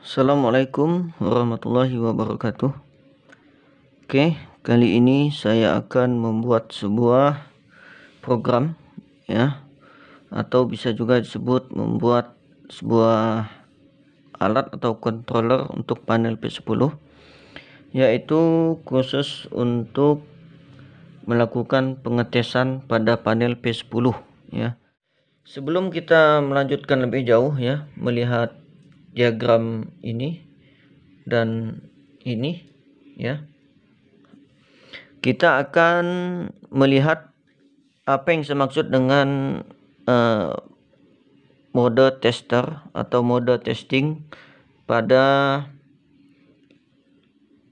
Assalamualaikum warahmatullahi wabarakatuh. Oke, kali ini saya akan membuat sebuah program ya, atau bisa juga disebut membuat sebuah alat atau controller untuk panel P10, yaitu khusus untuk melakukan pengetesan pada panel P10 ya. Sebelum kita melanjutkan lebih jauh ya, melihat diagram ini dan ini ya, kita akan melihat apa yang saya maksud dengan mode tester atau mode testing pada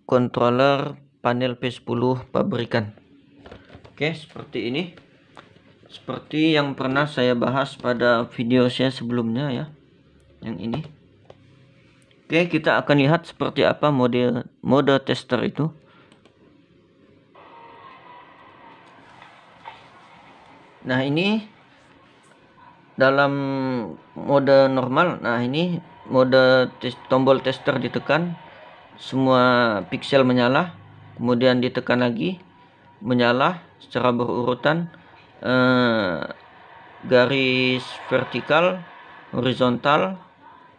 controller panel P10 pabrikan. Oke, seperti ini. Seperti yang pernah saya bahas pada video saya sebelumnya ya, yang ini. Oke, kita akan lihat seperti apa mode tester itu. Nah, ini dalam mode normal. Nah, ini mode tombol tester ditekan, semua pixel menyala, kemudian ditekan lagi, menyala secara berurutan, garis vertikal, horizontal,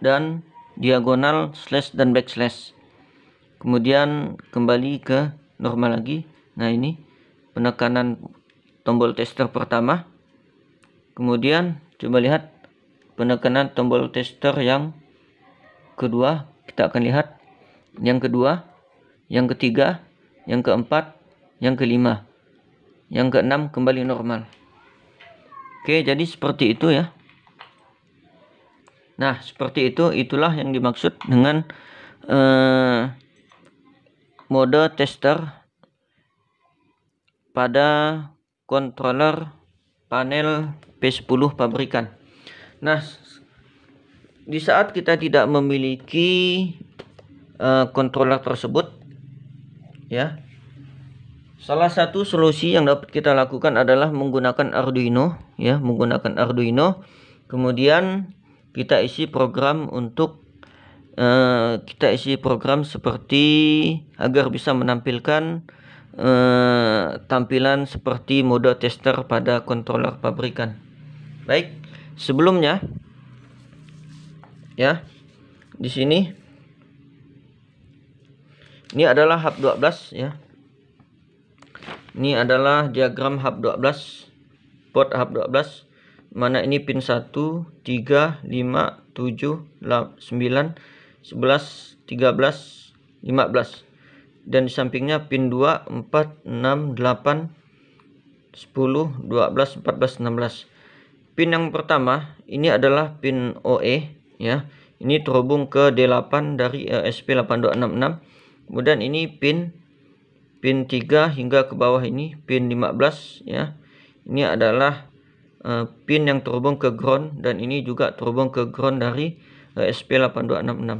dan diagonal, slash dan backslash. Kemudian kembali ke normal lagi. Nah, ini penekanan tombol tester pertama. Kemudian coba lihat penekanan tombol tester yang kedua. Kita akan lihat yang kedua, yang ketiga, yang keempat, yang kelima, yang keenam kembali normal. Oke, jadi seperti itu ya. Nah, seperti itu, itulah yang dimaksud dengan mode tester pada controller panel P10 pabrikan. Nah, di saat kita tidak memiliki controller tersebut ya, salah satu solusi yang dapat kita lakukan adalah menggunakan Arduino ya, kemudian kita isi program untuk seperti agar bisa menampilkan tampilan seperti mode tester pada controller pabrikan. Baik, sebelumnya ya, di sini ini adalah hub 12 ya. Ini adalah diagram hub 12, port hub 12, mana ini pin 1, 3, 5, 7, 9, 11, 13, 15. Dan di sampingnya pin 2, 4, 6, 8, 10, 12, 14, 16. Pin yang pertama ini adalah pin OE ya. Ini terhubung ke D8 dari ESP8266. Kemudian ini pin 3 hingga ke bawah ini pin 15 ya. Ini adalah pin yang terhubung ke ground, dan ini juga terhubung ke ground dari ESP8266.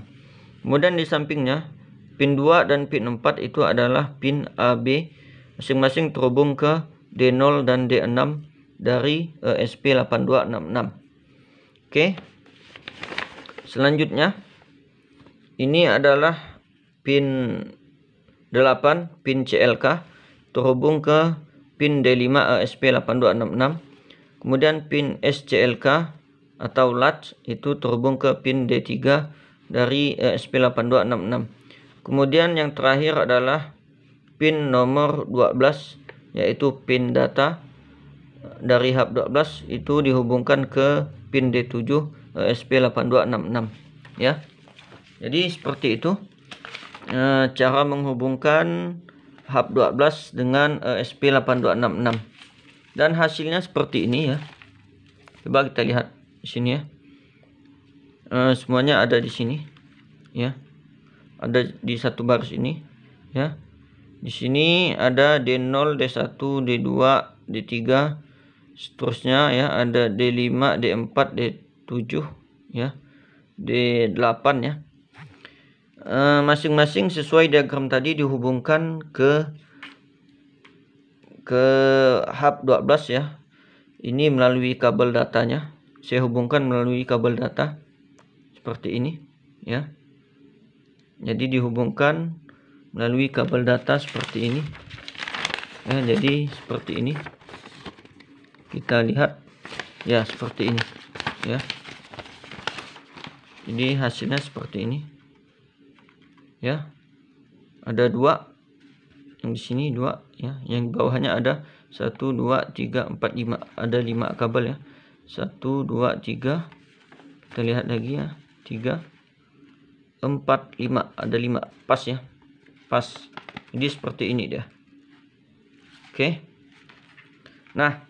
Kemudian di sampingnya pin 2 dan pin 4 itu adalah pin AB, masing-masing terhubung ke D0 dan D6 dari ESP8266. Oke. Selanjutnya ini adalah pin 8, pin CLK, terhubung ke pin D5 ESP8266. Kemudian pin SCLK atau latch itu terhubung ke pin D3 dari ESP8266. Kemudian yang terakhir adalah pin nomor 12, yaitu pin data dari hub 12 itu dihubungkan ke pin D7 ESP8266 ya. Jadi seperti itu cara menghubungkan hub 12 dengan ESP8266, dan hasilnya seperti ini ya. Coba kita lihat di sini ya. Semuanya ada di sini ya. Ada di satu baris ini ya. Di sini ada D0, D1, D2, D3, seterusnya ya. Ada D5, D4, D7 ya, D8 ya. Masing-masing sesuai diagram tadi dihubungkan ke hub 12 ya. Ini melalui kabel datanya. Saya hubungkan melalui kabel data seperti ini ya. Jadi dihubungkan melalui kabel data seperti ini. Ya, jadi seperti ini. Kita lihat ya seperti ini ya. Jadi hasilnya seperti ini. Ya. Ada 2. Yang di sini 2 ya. Yang di bawahnya ada 1 2 3 4 5. Ada 5 kabel ya. 1 2 3. Kita lihat lagi ya. 3 4 5. Ada 5. Pas ya. Pas. Jadi seperti ini dia. Oke. Nah,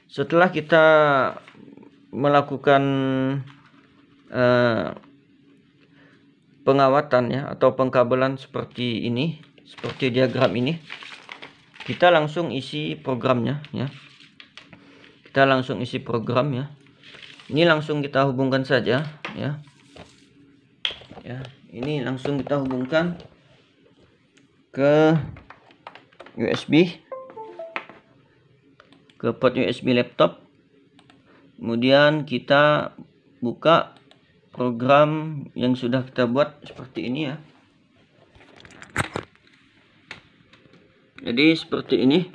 setelah kita melakukan pengawatan ya atau pengkabelan seperti ini, seperti diagram ini, kita langsung isi programnya ya. Kita langsung isi program ya. Ini langsung kita hubungkan saja ya. Ya, ini langsung kita hubungkan ke USB, ke port USB laptop. Kemudian kita buka program yang sudah kita buat seperti ini ya. Jadi seperti ini.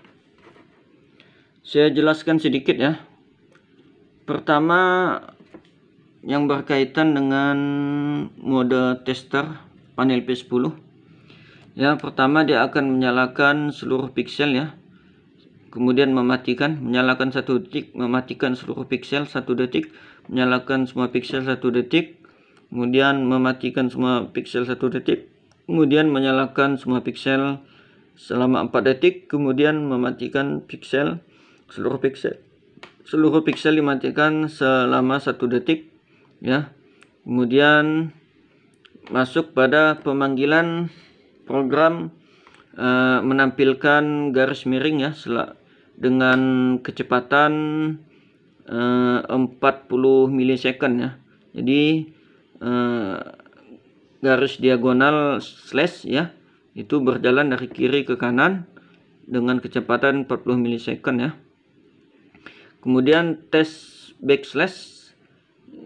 Saya jelaskan sedikit ya. Pertama, yang berkaitan dengan mode tester panel P10. Ya, pertama dia akan menyalakan seluruh pixel ya. Kemudian mematikan, menyalakan 1 detik, mematikan seluruh pixel 1 detik, menyalakan semua pixel 1 detik, kemudian mematikan semua pixel 1 detik, kemudian menyalakan semua pixel selama 4 detik, kemudian mematikan pixel, seluruh pixel dimatikan selama 1 detik ya. Kemudian masuk pada pemanggilan program menampilkan garis miring ya dengan kecepatan 40 milisecond ya. Jadi garis diagonal slash ya itu berjalan dari kiri ke kanan dengan kecepatan 40 milisecond ya. Kemudian tes backslash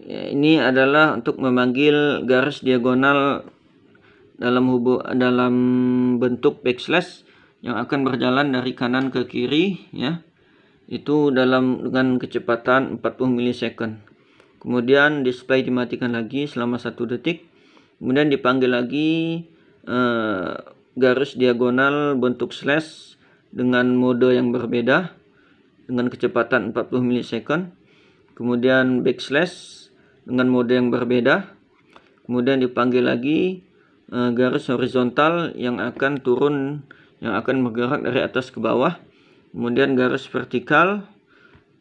ya, ini adalah untuk memanggil garis diagonal dalam bentuk backslash yang akan berjalan dari kanan ke kiri ya. Itu dengan kecepatan 40 milisecond. Kemudian display dimatikan lagi selama 1 detik. Kemudian dipanggil lagi garis diagonal bentuk slash dengan mode yang berbeda dengan kecepatan 40 milisecond. Kemudian backslash dengan mode yang berbeda. Kemudian dipanggil lagi garis horizontal yang akan turun, yang akan bergerak dari atas ke bawah. Kemudian garis vertikal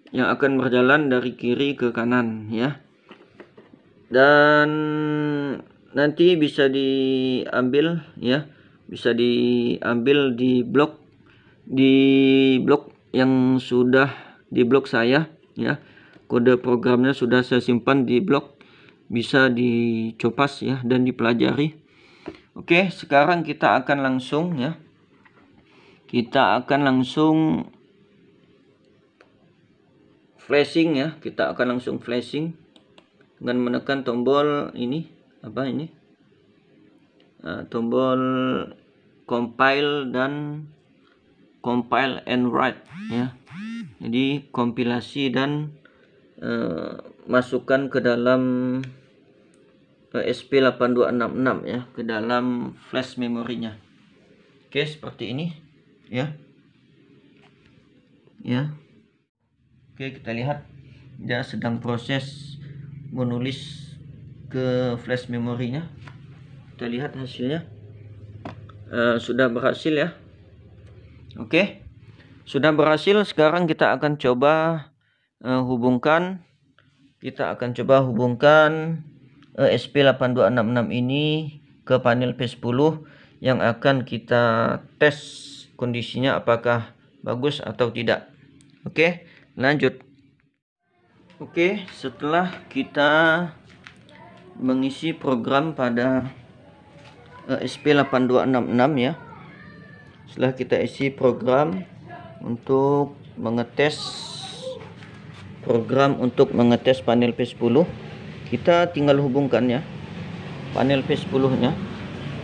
yang akan berjalan dari kiri ke kanan ya. Dan nanti bisa diambil ya, bisa diambil di blog yang sudah di blog saya ya. Kode programnya sudah saya simpan di blog, bisa dicopas ya dan dipelajari. Oke, sekarang kita akan langsung ya. Kita akan langsung flashing ya. Kita akan langsung flashing dengan menekan tombol ini, apa ini? Tombol compile and write ya. Jadi kompilasi dan masukkan ke dalam SP8266 ya, ke dalam flash memorinya. Oke, seperti ini ya. Ya. Oke, kita lihat dia sedang proses menulis ke flash memorinya. Kita lihat hasilnya. Sudah berhasil ya. Oke. Sudah berhasil. Sekarang kita akan coba hubungkan. Kita akan coba hubungkan SP8266 ini ke panel P10 yang akan kita tes kondisinya apakah bagus atau tidak. Oke, lanjut. Oke, setelah kita mengisi program pada SP8266 ya. Setelah kita isi program untuk mengetes panel P10, kita tinggal hubungkan ya panel P10 nya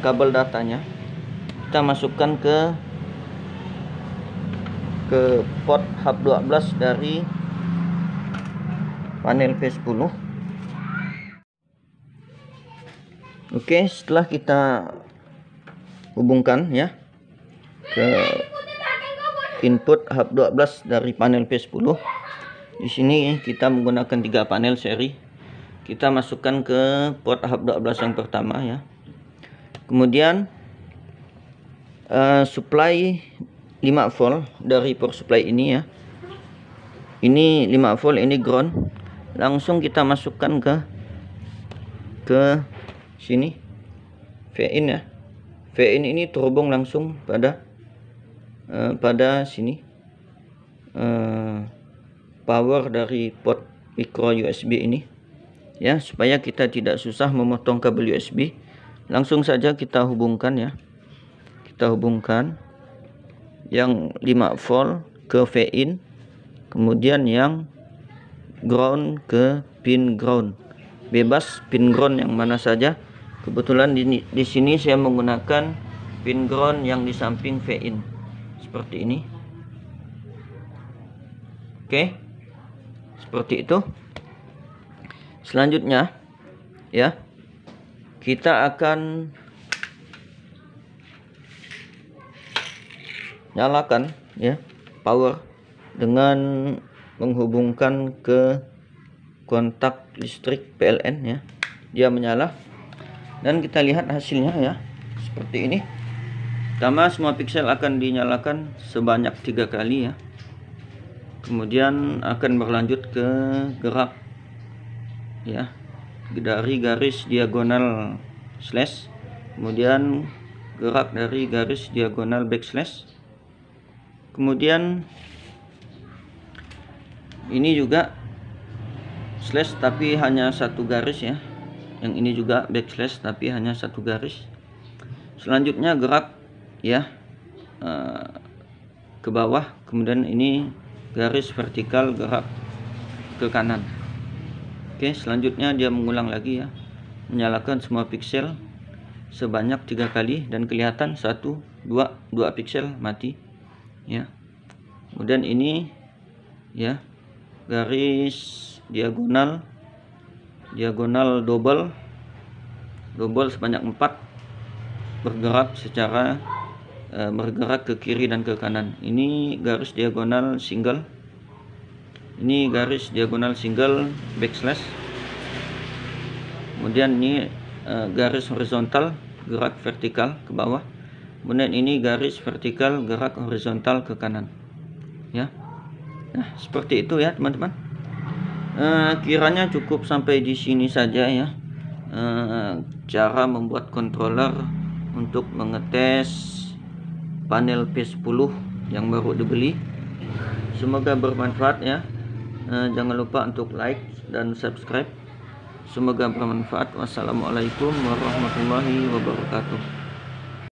kabel datanya kita masukkan ke port hub 12 dari panel P10. Oke, setelah kita hubungkan ya ke input hub 12 dari panel P10. Di sini kita menggunakan 3 panel seri. Kita masukkan ke port hub 12 yang pertama ya. Kemudian supply 5 volt dari power supply ini ya. Ini 5 volt, ini ground. Langsung kita masukkan ke sini VIN ya. VIN ini terhubung langsung pada sini power dari port micro USB ini ya, supaya kita tidak susah memotong kabel USB. Langsung saja kita hubungkan ya. Kita hubungkan yang 5 volt ke VIN, kemudian yang ground ke pin ground. Bebas pin ground yang mana saja. Kebetulan di sini saya menggunakan pin ground yang di samping VIN seperti ini. Oke, seperti itu. Selanjutnya ya, kita akan nyalakan ya power dengan menghubungkan ke kontak listrik PLN ya. Dia menyala dan kita lihat hasilnya ya, seperti ini. Pertama, semua pixel akan dinyalakan sebanyak 3 kali ya. Kemudian akan berlanjut ke gerak ya dari garis diagonal slash, kemudian gerak dari garis diagonal backslash. Kemudian ini juga slash tapi hanya 1 garis ya. Yang ini juga backslash tapi hanya 1 garis. Selanjutnya gerak ya ke bawah, kemudian ini garis vertikal gerak ke kanan. Oke, selanjutnya dia mengulang lagi ya, menyalakan semua pixel sebanyak 3 kali dan kelihatan 1, 2 pixel mati ya. Kemudian ini ya garis diagonal double sebanyak 4 bergerak ke kiri dan ke kanan. Ini garis diagonal single, ini garis diagonal single backslash, kemudian ini garis horizontal gerak vertikal ke bawah, kemudian ini garis vertikal gerak horizontal ke kanan ya. Nah, seperti itu ya teman-teman. Kiranya cukup sampai di sini saja ya, cara membuat controller untuk mengetes panel P10 yang baru dibeli. Semoga bermanfaat ya. Jangan lupa untuk like dan subscribe. Semoga bermanfaat. Wassalamualaikum warahmatullahi wabarakatuh.